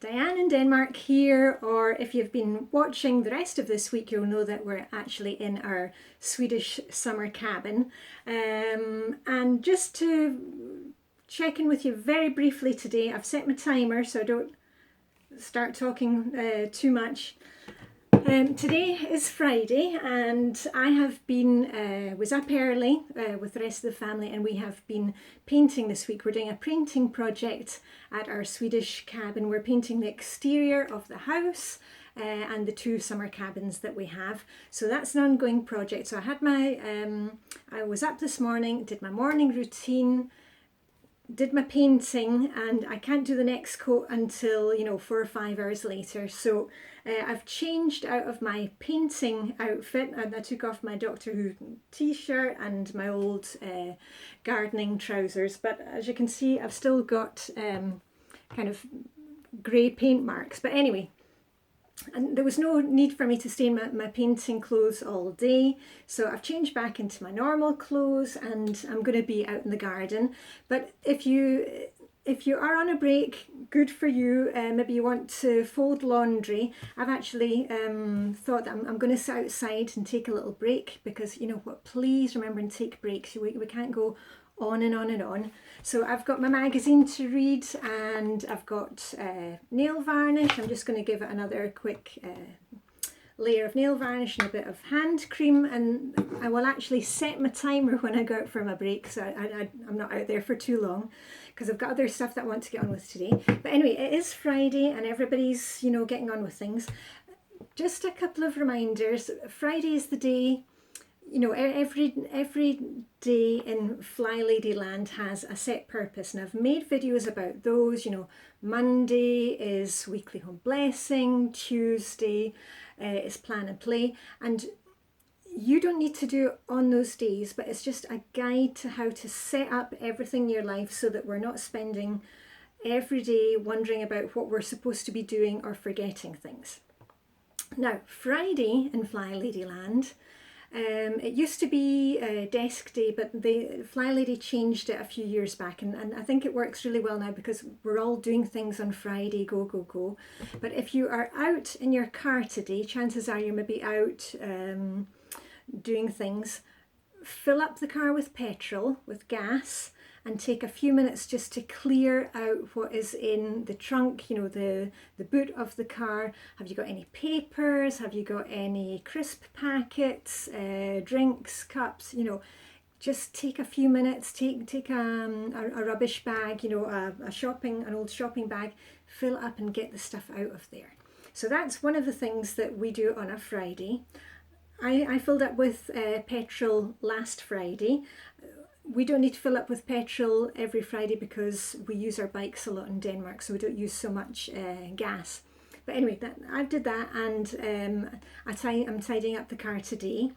Diane in Denmark here, or if you've been watching the rest of this week, you'll know that we're actually in our Swedish summer cabin. And just to check in with you very briefly today, I've set my timer so I don't start talking too much. Today is Friday and I have been, was up early with the rest of the family, and we have been painting this week. We're doing a painting project at our Swedish cabin. We're painting the exterior of the house and the two summer cabins that we have. So that's an ongoing project. So I had I was up this morning, did my morning routine, did my painting, and I can't do the next coat until 4 or 5 hours later. So I've changed out of my painting outfit, and I took off my Doctor Who t-shirt and my old gardening trousers, but as you can see I've still got kind of grey paint marks. But anyway, and there was no need for me to stay in my painting clothes all day, so I've changed back into my normal clothes and I'm going to be out in the garden. But if you are on a break, good for you. Maybe you want to fold laundry. I've actually thought that I'm going to sit outside and take a little break, because you know what, please remember and take breaks. We can't go on and on and on. So I've got my magazine to read, and I've got nail varnish. I'm just going to give it another quick layer of nail varnish and a bit of hand cream, and I will actually set my timer when I go out for my break, so I'm not out there for too long, because I've got other stuff that I want to get on with today. But anyway, it is Friday and everybody's getting on with things. Just a couple of reminders. Friday is the day. Every day in FlyLady Land has a set purpose, and I've made videos about those. Monday is weekly home blessing, Tuesday is plan and play, and you don't need to do it on those days, but it's just a guide to how to set up everything in your life so that we're not spending every day wondering about what we're supposed to be doing or forgetting things. Now, Friday in FlyLady Land, it used to be desk day, but the FlyLady changed it a few years back, and I think it works really well now because we're all doing things on Friday, go, go, go. But if you are out in your car today, chances are you may be out doing things. Fill up the car with petrol, with gas, and take a few minutes just to clear out what is in the trunk, the boot of the car. Have you got any papers? Have you got any crisp packets, drinks, cups? Just take a few minutes, take a rubbish bag, an old shopping bag, fill up and get the stuff out of there. So that's one of the things that we do on a Friday. I filled up with petrol last Friday. We don't need to fill up with petrol every Friday because we use our bikes a lot in Denmark, so we don't use so much gas. But anyway, I did that, and I'm tidying up the car today.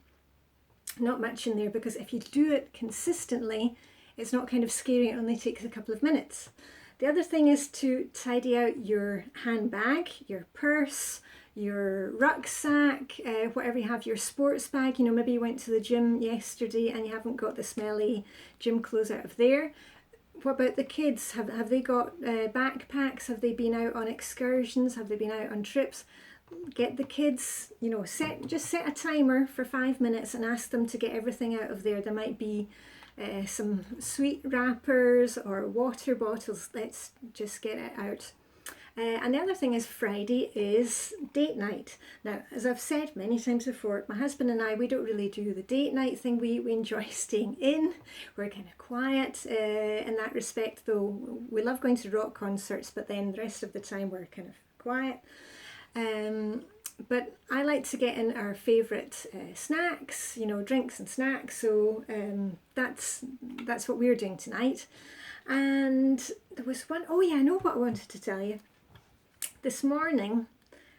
Not much in there, because if you do it consistently, it's not kind of scary. It only takes a couple of minutes. The other thing is to tidy out your handbag, your purse, your rucksack, whatever you have, your sports bag. Maybe you went to the gym yesterday and you haven't got the smelly gym clothes out of there. What about the kids? Have they got backpacks? Have they been out on excursions? Have they been out on trips? Get the kids, just set a timer for 5 minutes and ask them to get everything out of there. There might be some sweet wrappers or water bottles. Let's just get it out. And the other thing is, Friday is date night. Now, as I've said many times before, my husband and I, we don't really do the date night thing. We enjoy staying in. We're kind of quiet in that respect, though we love going to rock concerts, but then the rest of the time we're kind of quiet. But I like to get in our favourite snacks, drinks and snacks. So that's what we're doing tonight. And there was one, oh yeah, I know what I wanted to tell you. This morning,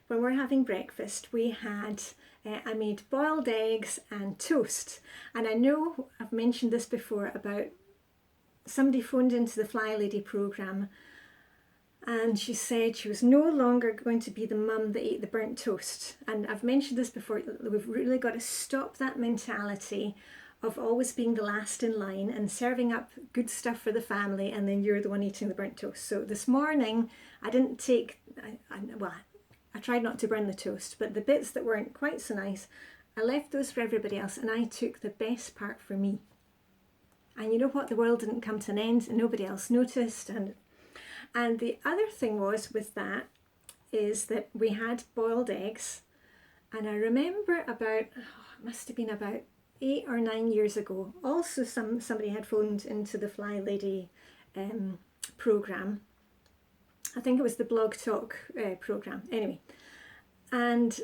when we're having breakfast, I made boiled eggs and toast. And I know I've mentioned this before about somebody phoned into the FlyLady programme, and she said she was no longer going to be the mum that ate the burnt toast. And I've mentioned this before, we've really got to stop that mentality of always being the last in line and serving up good stuff for the family, and then you're the one eating the burnt toast. So this morning I didn't take, I tried not to burn the toast, but the bits that weren't quite so nice, I left those for everybody else, and I took the best part for me. And you know what? The world didn't come to an end, and nobody else noticed. And the other thing was with that is that we had boiled eggs, and I remember about, it must have been about 8 or 9 years ago, also somebody had phoned into the FlyLady program. I think it was the Blog Talk program. Anyway, and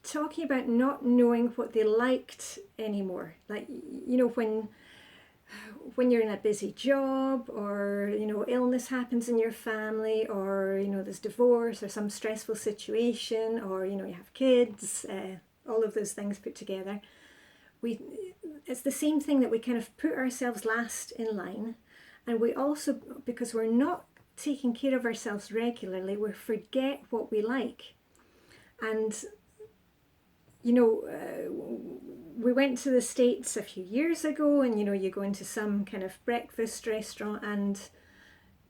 talking about not knowing what they liked anymore. Like, you know, when you're in a busy job, or, you know, illness happens in your family, or, you know, there's divorce or some stressful situation, or, you know, you have kids, all of those things put together. It's the same thing, that we kind of put ourselves last in line, and we also, because we're not taking care of ourselves regularly, we forget what we like. And you know, we went to the States a few years ago, and you know, you go into some kind of breakfast restaurant, and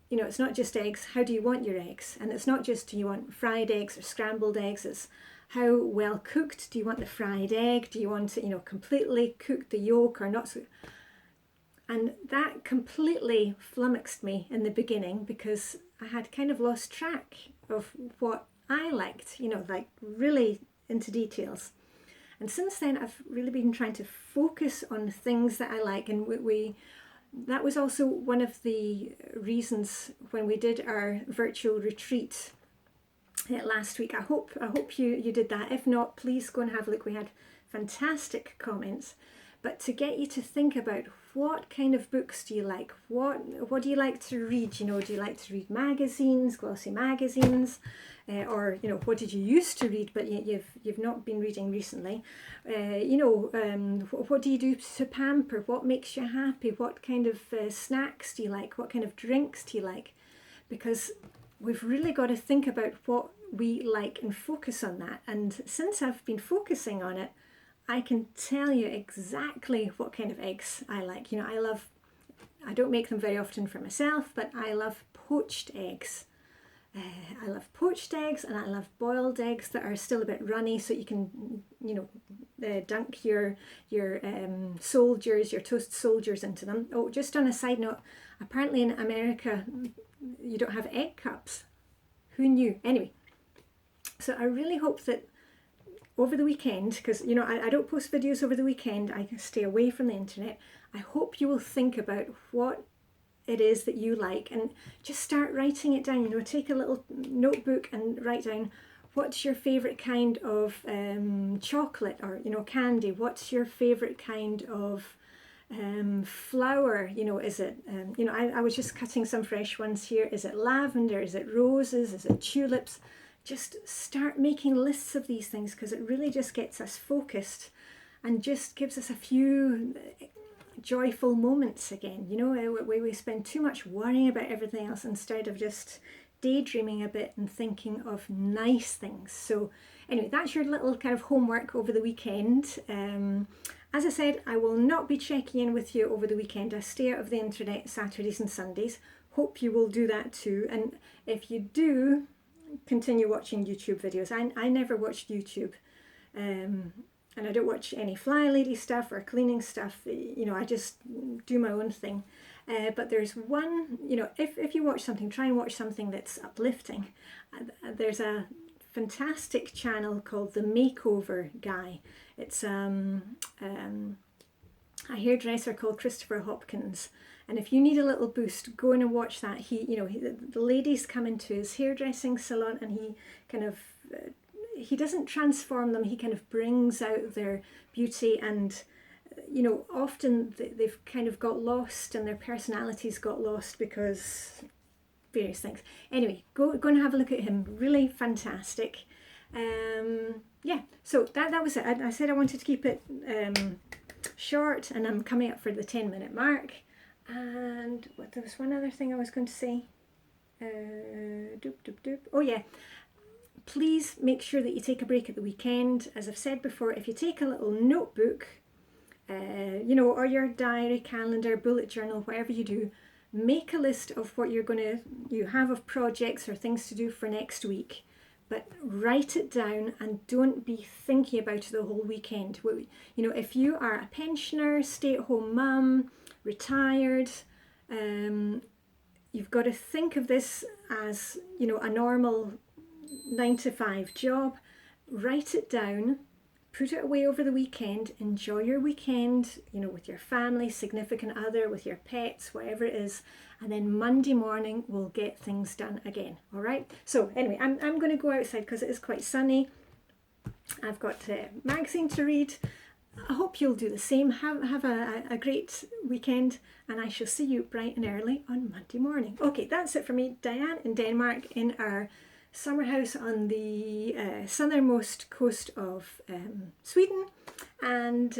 you know, it's not just eggs. How do you want your eggs? And it's not just, do you want fried eggs or scrambled eggs? It's how well cooked do you want the fried egg? Do you want it, you know, completely cooked, the yolk, or not so? And that completely flummoxed me in the beginning, because I had kind of lost track of what I liked, you know, like really into details. And since then, I've really been trying to focus on things that I like. And that was also one of the reasons when we did our virtual retreat last week. I hope you did that. If not, please go and have a look. We had fantastic comments. But to get you to think about, what kind of books do you like? What do you like to read? You know, do you like to read magazines, glossy magazines, or you know, what did you used to read but you've not been reading recently? You know, what do you do to pamper? What makes you happy? What kind of snacks do you like? What kind of drinks do you like? Because we've really got to think about what we like and focus on that. And since I've been focusing on it, I can tell you exactly what kind of eggs I like. You know, I don't make them very often for myself, but I love poached eggs. I love poached eggs, and I love boiled eggs that are still a bit runny, so you can, you know, dunk your soldiers, your toast soldiers into them. Oh, just on a side note, apparently in America, you don't have egg cups. Who knew? Anyway, so I really hope that over the weekend, because you know, I don't post videos over the weekend, I stay away from the internet. I hope you will think about what it is that you like, and just start writing it down. You know, take a little notebook and write down, what's your favorite kind of chocolate, or you know, candy? What's your favorite kind of flower? You know, is it you know, I was just cutting some fresh ones here. Is it lavender? Is it roses? Is it tulips? Just start making lists of these things, because it really just gets us focused and just gives us a few joyful moments again. You know, we spend too much worrying about everything else instead of just daydreaming a bit and thinking of nice things. So anyway, that's your little kind of homework over the weekend. As I said, I will not be checking in with you over the weekend. I stay out of the internet Saturdays and Sundays. Hope you will do that too. And if you do, continue watching YouTube videos. I never watched YouTube, and I don't watch any FlyLady stuff or cleaning stuff. You know, I just do my own thing. But there's one, you know, if you watch something, try and watch something that's uplifting. There's a fantastic channel called The Makeover Guy. It's a hairdresser called Christopher Hopkins. And if you need a little boost, go in and watch that. The ladies come into his hairdressing salon, and he kind of, he doesn't transform them. He kind of brings out their beauty, and you know, often they've kind of got lost, and their personalities got lost because various things. Anyway, go and have a look at him. Really fantastic. Yeah. So that was it. I said I wanted to keep it short, and I'm coming up for the 10-minute mark. And there was one other thing I was going to say. Oh yeah, please make sure that you take a break at the weekend. As I've said before, if you take a little notebook, you know, or your diary, calendar, bullet journal, whatever you do, make a list of what you have of projects or things to do for next week, but write it down and don't be thinking about it the whole weekend. You know, if you are a pensioner, stay-at-home mum, retired, you've got to think of this as, you know, a normal 9 to 5 job. Write it down, put it away over the weekend, enjoy your weekend, you know, with your family, significant other, with your pets, whatever it is, and then Monday morning we'll get things done again. All right. So anyway, I'm going to go outside because it is quite sunny. I've got a magazine to read. I hope you'll do the same. Have a great weekend, and I shall see you bright and early on Monday morning. Okay, that's it for me, Diane in Denmark, in our summer house on the southernmost coast of Sweden. And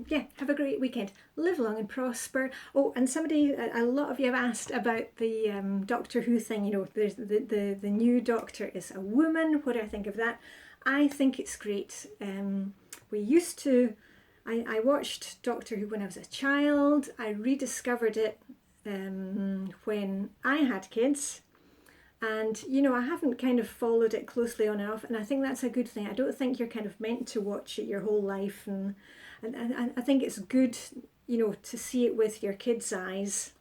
yeah, have a great weekend. Live long and prosper. Oh, and a lot of you have asked about the Doctor Who thing. You know, there's the new Doctor is a woman. What do I think of that? I think it's great. I watched Doctor Who when I was a child. I rediscovered it when I had kids. And, you know, I haven't kind of followed it closely on and off, and I think that's a good thing. I don't think you're kind of meant to watch it your whole life, and I think it's good, you know, to see it with your kids' eyes.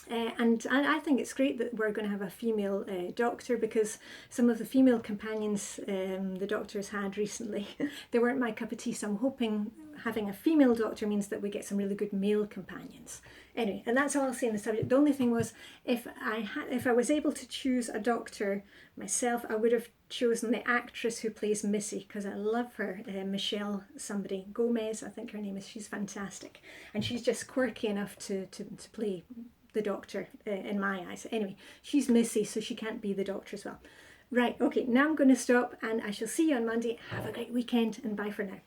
And I think it's great that we're going to have a female doctor, because some of the female companions the doctors had recently, they weren't my cup of tea, so I'm hoping having a female doctor means that we get some really good male companions. Anyway, and that's all I'll say on the subject. The only thing was, if I was able to choose a doctor myself, I would have chosen the actress who plays Missy, because I love her, Michelle somebody, Gomez, I think her name is. She's fantastic, and she's just quirky enough to play the doctor in my eyes. Anyway, she's Missy, so she can't be the doctor as well. Right, okay, now I'm going to stop, and I shall see you on Monday. Have a great weekend, and bye for now.